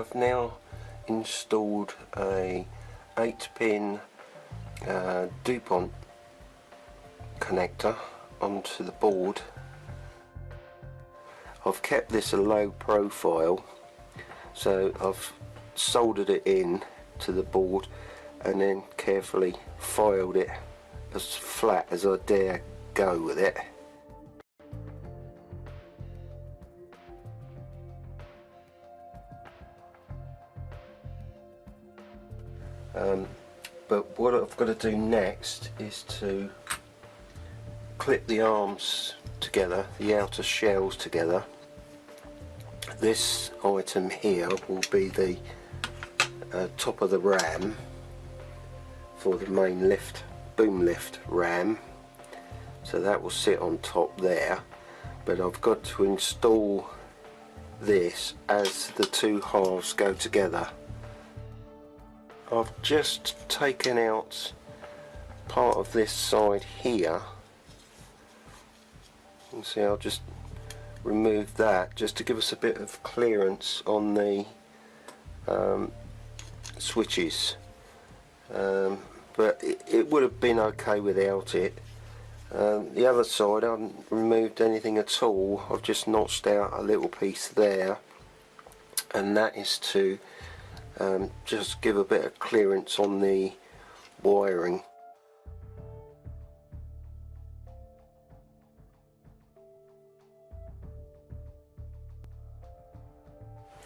I've now installed a 8-pin DuPont connector onto the board. I've kept this a low profile, so I've soldered it in to the board and then carefully filed it as flat as I dare go with it. But what I've got to do next is to clip the arms together, the outer shells together. This item here will be the top of the ram for the main lift, boom lift ram, so that will sit on top there, but I've got to install this as the two halves go together. I've just taken out part of this side here. You can see I'll just remove that just to give us a bit of clearance on the switches, but it would have been okay without it. The other side I haven't removed anything at all. I've just notched out a little piece there, and that is to just give a bit of clearance on the wiring.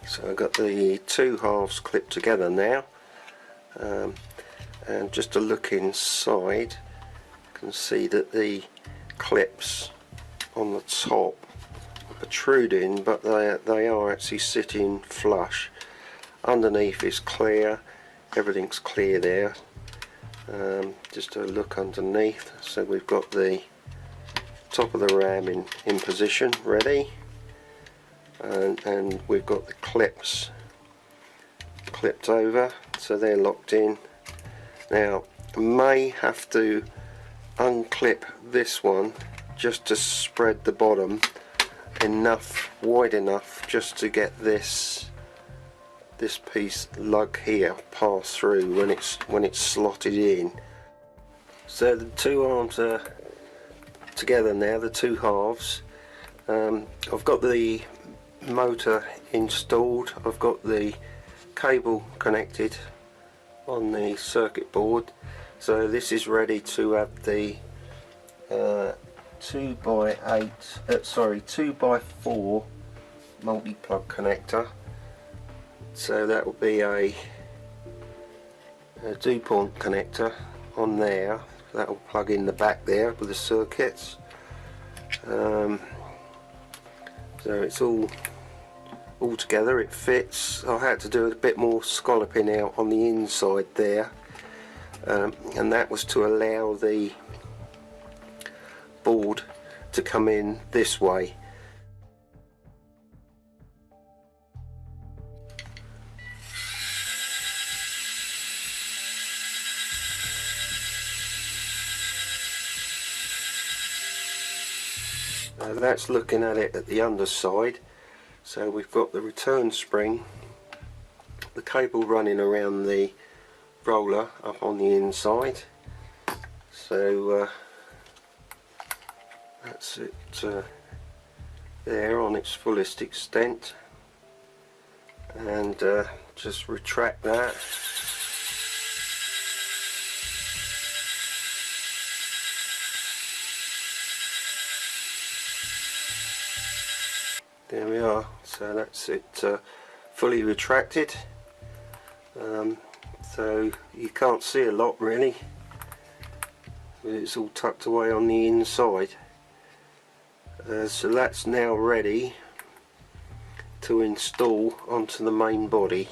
So I've got the two halves clipped together now, and just to look inside, you can see that the clips on the top are protruding, but they are actually sitting flush. Underneath is clear, everything's clear there. Just a look underneath, so we've got the top of the ram in position, ready, and we've got the clips clipped over, so they're locked in. Now I may have to unclip this one just to spread the bottom enough, wide enough, just to get this piece lug here pass through when it's slotted in. So the two arms are together now, the two halves. I've got the motor installed, I've got the cable connected on the circuit board, so this is ready to have the 2x4 multi-plug connector. So that will be a DuPont connector on there. That will plug in the back there with the circuits. So it's all together, it fits. I had to do a bit more scalloping out on the inside there, and that was to allow the board to come in this way. That's looking at it at the underside. So we've got the return spring, the cable running around the roller up on the inside. So that's it there on its fullest extent, and just retract that. There we are, so that's it fully retracted. So you can't see a lot really, it's all tucked away on the inside. So that's now ready to install onto the main body.